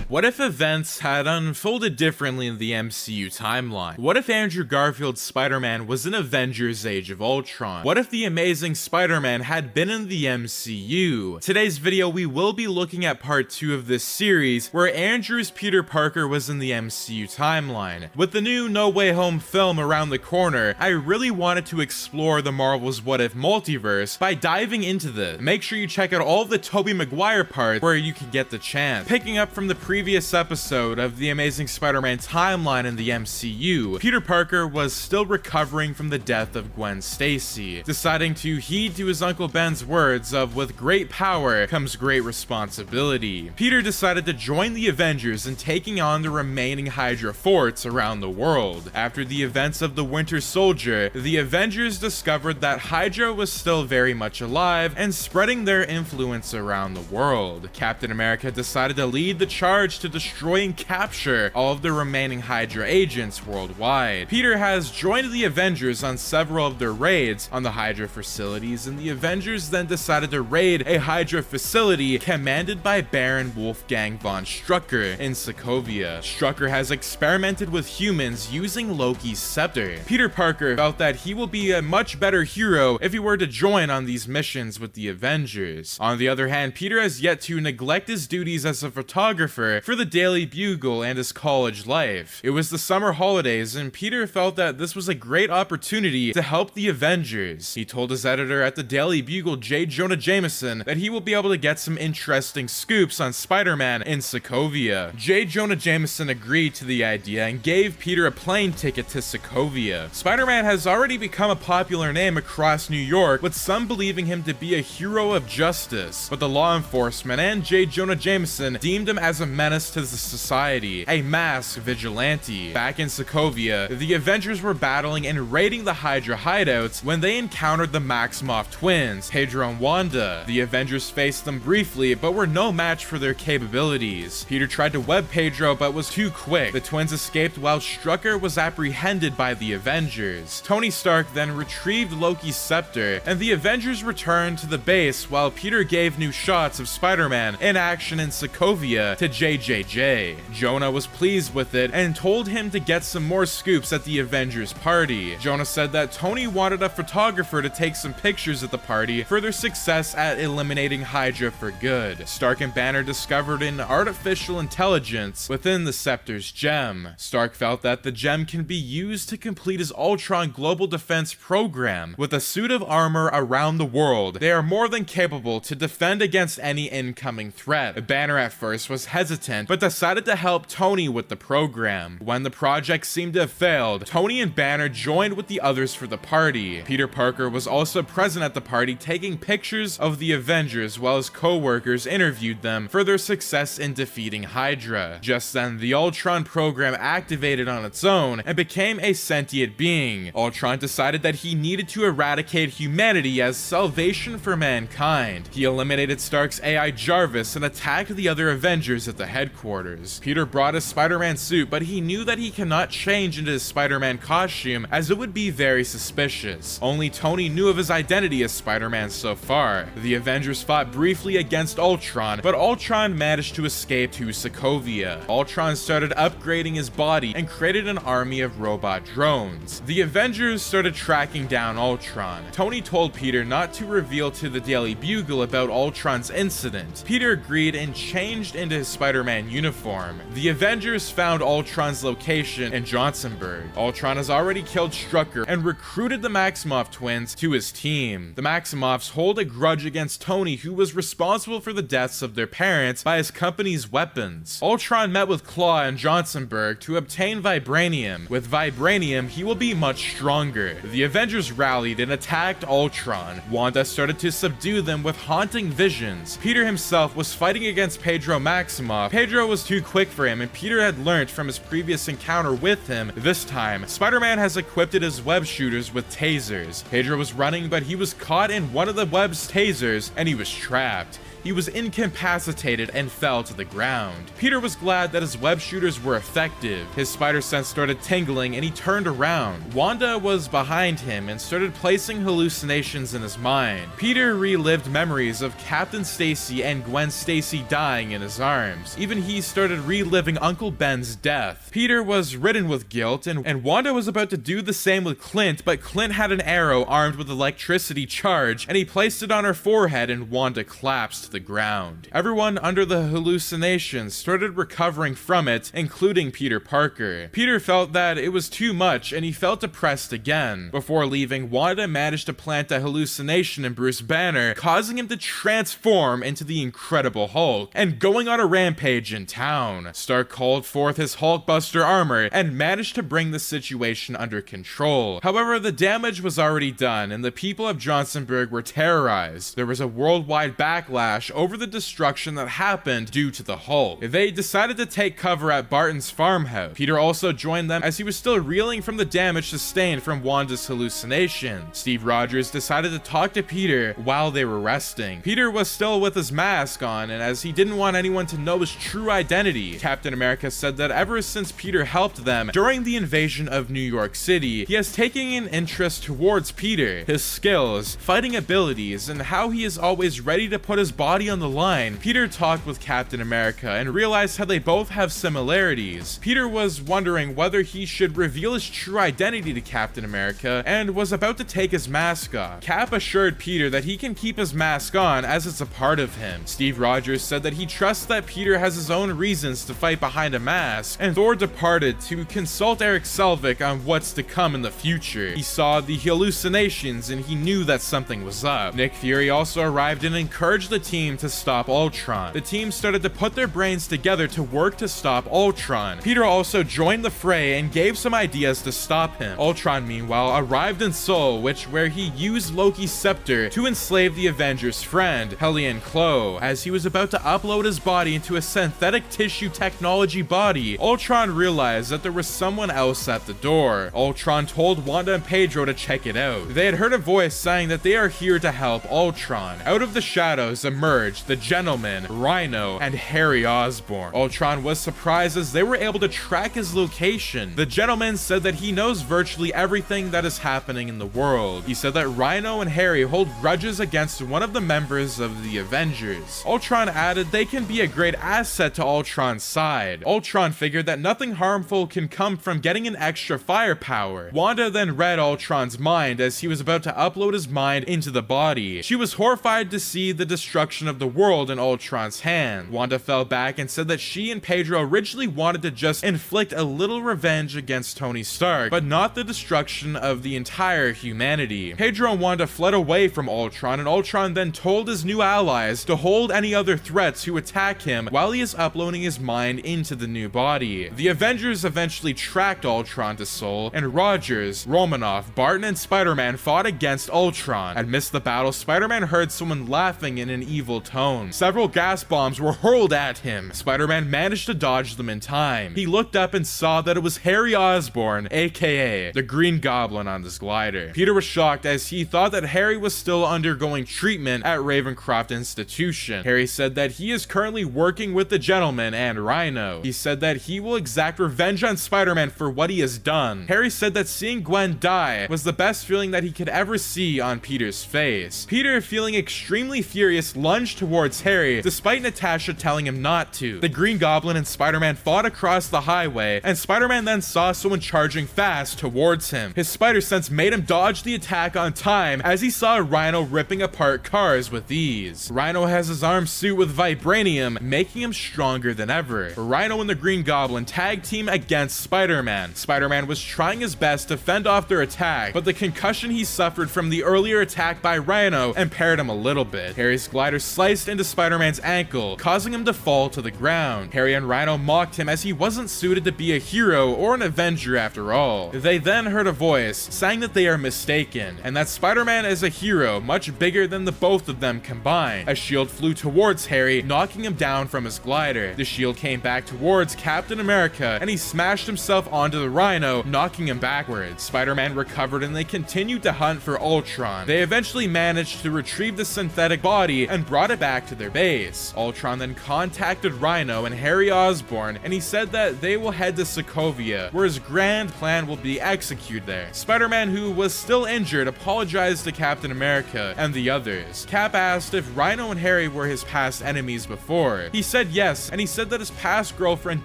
What if events had unfolded differently in the MCU timeline? What if Andrew Garfield's Spider-Man was in Avengers Age of Ultron? What if the Amazing Spider-Man had been in the MCU? Today's video, we will be looking at part 2 of this series, where Andrew's Peter Parker was in the MCU timeline. With the new No Way Home film around the corner, I really wanted to explore the Marvel's What If multiverse by diving into this. Make sure you check out all the Tobey Maguire parts where you can get the chance. Picking up from the previous episode of the Amazing Spider-Man timeline in the MCU, Peter Parker was still recovering from the death of Gwen Stacy, deciding to heed to his Uncle Ben's words of "with great power comes great responsibility." Peter decided to join the Avengers in taking on the remaining Hydra forts around the world. After the events of the Winter Soldier, the Avengers discovered that Hydra was still very much alive and spreading their influence around the world. Captain America decided to lead the charge to destroy and capture all of the remaining Hydra agents worldwide. Peter has joined the Avengers on several of their raids on the Hydra facilities, and the Avengers then decided to raid a Hydra facility commanded by Baron Wolfgang von Strucker in Sokovia. Strucker has experimented with humans using Loki's scepter. Peter Parker felt that he will be a much better hero if he were to join on these missions with the Avengers. On the other hand, Peter has yet to neglect his duties as a photographer for the Daily Bugle and his college life. It was the summer holidays, and Peter felt that this was a great opportunity to help the Avengers. He told his editor at the Daily Bugle, J. Jonah Jameson, that he will be able to get some interesting scoops on Spider-Man in Sokovia. J. Jonah Jameson agreed to the idea and gave Peter a plane ticket to Sokovia. Spider-Man has already become a popular name across New York, with some believing him to be a hero of justice, but the law enforcement and J. Jonah Jameson deemed him as a menace to the society, a masked vigilante. Back in Sokovia, the Avengers were battling and raiding the Hydra hideouts when they encountered the Maximoff twins, Pedro and Wanda. The Avengers faced them briefly, but were no match for their capabilities. Peter tried to web Pedro, but was too quick. The twins escaped while Strucker was apprehended by the Avengers. Tony Stark then retrieved Loki's scepter, and the Avengers returned to the base while Peter gave new shots of Spider-Man in action in Sokovia to JJJ. Jonah was pleased with it and told him to get some more scoops at the Avengers party. Jonah said that Tony wanted a photographer to take some pictures at the party for their success at eliminating Hydra for good. Stark and Banner discovered an artificial intelligence within the Scepter's gem. Stark felt that the gem can be used to complete his Ultron global defense program. With a suit of armor around the world, they are more than capable to defend against any incoming threat. Banner at first was hesitant, but decided to help Tony with the program. When the project seemed to have failed, Tony and Banner joined with the others for the party. Peter Parker was also present at the party, taking pictures of the Avengers while his co-workers interviewed them for their success in defeating Hydra. Just then, the Ultron program activated on its own and became a sentient being. Ultron decided that he needed to eradicate humanity as salvation for mankind. He eliminated Stark's AI Jarvis and attacked the other Avengers at the headquarters. Peter brought his Spider-Man suit, but he knew that he cannot change into his Spider-Man costume as it would be very suspicious. Only Tony knew of his identity as Spider-Man so far. The Avengers fought briefly against Ultron, but Ultron managed to escape to Sokovia. Ultron started upgrading his body and created an army of robot drones. The Avengers started tracking down Ultron. Tony told Peter not to reveal to the Daily Bugle about Ultron's incident. Peter agreed and changed into his Spider-Man uniform. The Avengers found Ultron's location in Johnsonburg. Ultron has already killed Strucker and recruited the Maximoff twins to his team. The Maximoffs hold a grudge against Tony, who was responsible for the deaths of their parents by his company's weapons. Ultron met with Claw in Johnsonburg to obtain Vibranium. With Vibranium, he will be much stronger. The Avengers rallied and attacked Ultron. Wanda started to subdue them with haunting visions. Peter himself was fighting against Pedro Maximoff. Pedro was too quick for him, and Peter had learned from his previous encounter with him. This time, Spider-Man has equipped his web shooters with tasers. Pedro was running, but he was caught in one of the web's tasers, and he was trapped. he was incapacitated and fell to the ground. Peter was glad that his web shooters were effective. His spider sense started tingling and he turned around. Wanda was behind him and started placing hallucinations in his mind. Peter relived memories of Captain Stacy and Gwen Stacy dying in his arms. Even he started reliving Uncle Ben's death. Peter was ridden with guilt, and Wanda was about to do the same with Clint, but Clint had an arrow armed with electricity charge, and he placed it on her forehead and Wanda collapsed to the ground. Everyone under the hallucinations started recovering from it, including Peter Parker. Peter felt that it was too much and he felt depressed again. Before leaving, Wanda managed to plant a hallucination in Bruce Banner, causing him to transform into the Incredible Hulk and going on a rampage in town. Stark called forth his Hulkbuster armor and managed to bring the situation under control. However, the damage was already done and the people of Johnsonburg were terrorized. There was a worldwide backlash over the destruction that happened due to the Hulk. They decided to take cover at Barton's farmhouse. Peter also joined them as he was still reeling from the damage sustained from Wanda's hallucination. Steve Rogers decided to talk to Peter while they were resting. Peter was still with his mask on, and as he didn't want anyone to know his true identity, Captain America said that ever since Peter helped them during the invasion of New York City, he has taken an interest towards Peter, his skills, fighting abilities, and how he is always ready to put his body on the line. Peter talked with Captain America and realized how they both have similarities. Peter was wondering whether he should reveal his true identity to Captain America and was about to take his mask off. Cap assured Peter that he can keep his mask on as it's a part of him. Steve Rogers said that he trusts that Peter has his own reasons to fight behind a mask, and Thor departed to consult Eric Selvig on what's to come in the future. He saw the hallucinations and he knew that something was up. Nick Fury also arrived and encouraged the team to stop Ultron. The team started to put their brains together to work to stop Ultron. Peter also joined the fray and gave some ideas to stop him. Ultron, meanwhile, arrived in Seoul, where he used Loki's scepter to enslave the Avengers' friend, Hellion Klo. As he was about to upload his body into a synthetic tissue technology body, Ultron realized that there was someone else at the door. Ultron told Wanda and Pedro to check it out. They had heard a voice saying that they are here to help Ultron. Out of the shadows emerged the Gentleman, Rhino, and Harry Osborn. Ultron was surprised as they were able to track his location. The Gentleman said that he knows virtually everything that is happening in the world. He said that Rhino and Harry hold grudges against one of the members of the Avengers. Ultron added they can be a great asset to Ultron's side. Ultron figured that nothing harmful can come from getting an extra firepower. Wanda then read Ultron's mind as he was about to upload his mind into the body. She was horrified to see the destruction of the world in Ultron's hand. Wanda fell back and said that she and Pedro originally wanted to just inflict a little revenge against Tony Stark, but not the destruction of the entire humanity. Pedro and Wanda fled away from Ultron, and Ultron then told his new allies to hold any other threats who attack him while he is uploading his mind into the new body. The Avengers eventually tracked Ultron to Seoul, and Rogers, Romanoff, Barton, and Spider-Man fought against Ultron. Amidst the battle, Spider-Man heard someone laughing in an evil tone. Several gas bombs were hurled at him. Spider-Man managed to dodge them in time. He looked up and saw that it was Harry Osborn, aka the Green Goblin, on this glider. Peter was shocked as he thought that Harry was still undergoing treatment at Ravencroft Institution. Harry said that he is currently working with the Gentleman and Rhino. He said that he will exact revenge on Spider-Man for what he has done. Harry said that seeing Gwen die was the best feeling that he could ever see on Peter's face. Peter, feeling extremely furious, lunged towards Harry, despite Natasha telling him not to. The Green Goblin and Spider-Man fought across the highway, and Spider-Man then saw someone charging fast towards him. His spider sense made him dodge the attack on time as he saw Rhino ripping apart cars with ease. Rhino has his arm suit with vibranium, making him stronger than ever. Rhino and the Green Goblin tag team against Spider-Man. Spider-Man was trying his best to fend off their attack, but the concussion he suffered from the earlier attack by Rhino impaired him a little bit. Harry's glider sliced into Spider-Man's ankle, causing him to fall to the ground. Harry and Rhino mocked him as he wasn't suited to be a hero or an Avenger after all. They then heard a voice saying that they are mistaken, and that Spider-Man is a hero much bigger than the both of them combined. A shield flew towards Harry, knocking him down from his glider. The shield came back towards Captain America, and he smashed himself onto the Rhino, knocking him backwards. Spider-Man recovered and they continued to hunt for Ultron. They eventually managed to retrieve the synthetic body and brought it back to their base. Ultron then contacted Rhino and Harry Osborn, and he said that they will head to Sokovia, where his grand plan will be executed there. Spider-Man, who was still injured, apologized to Captain America and the others. Cap asked if Rhino and Harry were his past enemies before. He said yes, and he said that his past girlfriend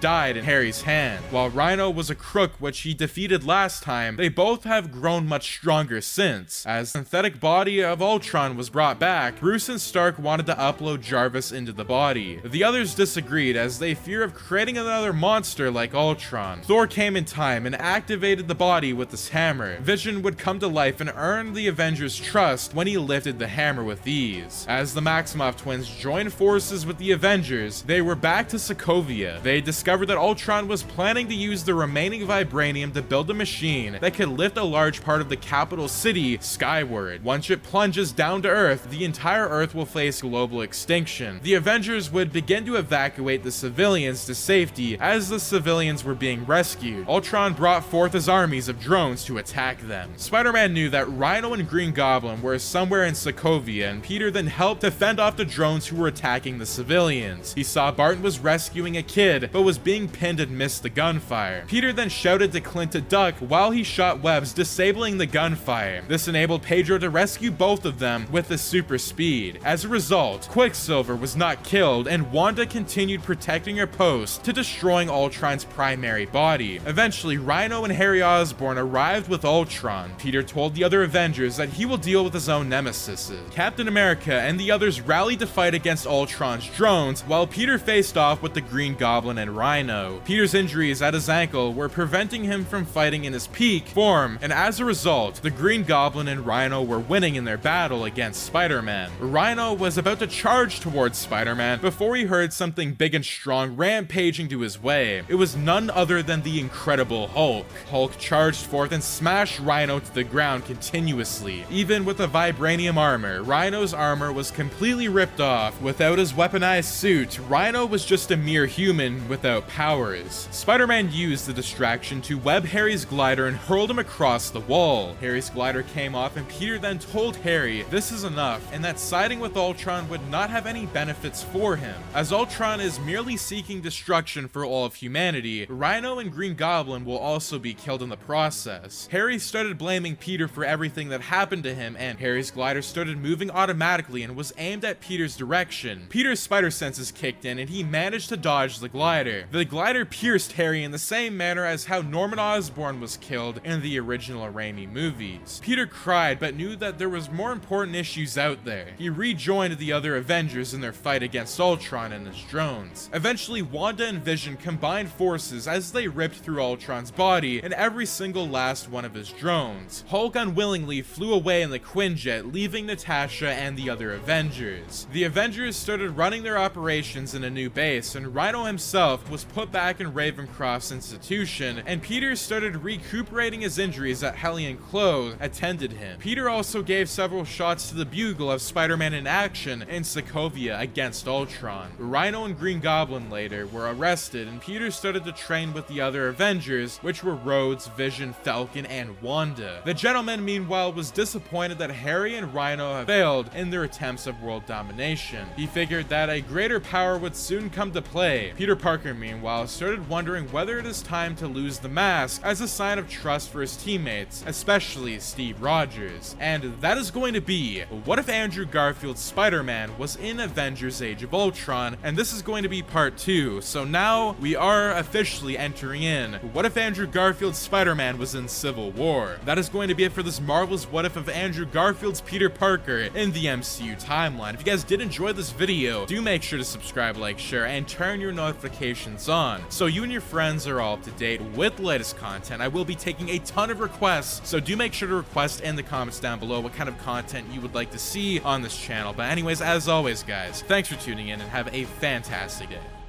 died in Harry's hand. While Rhino was a crook which he defeated last time, they both have grown much stronger since. As the synthetic body of Ultron was brought back, Bruce and Stark wanted to upload Jarvis into the body. The others disagreed as they fear of creating another monster like Ultron. Thor came in time and activated the body with his hammer. Vision would come to life and earn the Avengers' trust when he lifted the hammer with ease. As the Maximoff twins joined forces with the Avengers, they were back to Sokovia. They discovered that Ultron was planning to use the remaining vibranium to build a machine that could lift a large part of the capital city skyward. Once it plunges down to Earth, the entire Earth will face global extinction. The Avengers would begin to evacuate the civilians to safety as the civilians were being rescued. Ultron brought forth his armies of drones to attack them. Spider-Man knew that Rhino and Green Goblin were somewhere in Sokovia, and Peter then helped to fend off the drones who were attacking the civilians. He saw Barton was rescuing a kid, but was being pinned and missed the gunfire. Peter then shouted to Clint to duck while he shot webs, disabling the gunfire. This enabled Pedro to rescue both of them with his super speed. As a result, Quicksilver was not killed, and Wanda continued protecting her post to destroying Ultron's primary body. Eventually, Rhino and Harry Osborn arrived with Ultron. Peter told the other Avengers that he will deal with his own nemesis. Captain America and the others rallied to fight against Ultron's drones, while Peter faced off with the Green Goblin and Rhino. Peter's injuries at his ankle were preventing him from fighting in his peak form, and as a result, the Green Goblin and Rhino were winning in their battle against Spider-Man. Rhino was about to charge towards Spider-Man before he heard something big and strong rampaging to his way. It was none other than the Incredible Hulk. Hulk charged forth and smashed Rhino to the ground continuously. Even with the vibranium armor, Rhino's armor was completely ripped off. Without his weaponized suit, Rhino was just a mere human without powers. Spider-Man used the distraction to web Harry's glider and hurled him across the wall. Harry's glider came off, and Peter then told Harry this is enough, and that siding with Ultron would not have any benefits for him. As Ultron is merely seeking destruction for all of humanity, Rhino and Green Goblin will also be killed in the process. Harry started blaming Peter for everything that happened to him, and Harry's glider started moving automatically and was aimed at Peter's direction. Peter's spider senses kicked in, and he managed to dodge the glider. The glider pierced Harry in the same manner as how Norman Osborn was killed in the original Raimi movies. Peter cried, but knew that there was more important issues out there. He rejoined the other Avengers in their fight against Ultron and his drones. Eventually, Wanda and Vision combined forces as they ripped through Ultron's body and every single last one of his drones. Hulk unwillingly flew away in the Quinjet, leaving Natasha and the other Avengers. The Avengers started running their operations in a new base, and Rhino himself was put back in Ravencroft's institution, and Peter started recuperating his injuries that Hellion Clothes attended him. Peter also gave several shots to the bugle of Spider-Man in action in Sokovia against Ultron. Rhino and Green Goblin later were arrested, and Peter started to train with the other Avengers, which were Rhodes, Vision, Falcon, and Wanda. The gentleman, meanwhile, was disappointed that Harry and Rhino had failed in their attempts of world domination. He figured that a greater power would soon come to play. Peter Parker, meanwhile, started wondering whether it is time to lose the mask as a sign of trust for his teammates, especially Steve Rogers. And that is going to be What If Andrew Garfield's Spider-Man was in Avengers Age of Ultron, and this is going to be part 2. So now we are officially entering in What If Andrew Garfield's Spider-Man was in Civil War. That is going to be it for this marvelous What If of Andrew Garfield's Peter Parker in the MCU timeline. If you guys did enjoy this video, do make sure to subscribe, like, share, and turn your notifications on so you and your friends are all up to date with the latest content. I will be taking a ton of requests, so do make sure to request in the comments down below what kind of content you would like to see on this channel. But anyways, as always, guys, thanks for tuning in and have a fantastic day.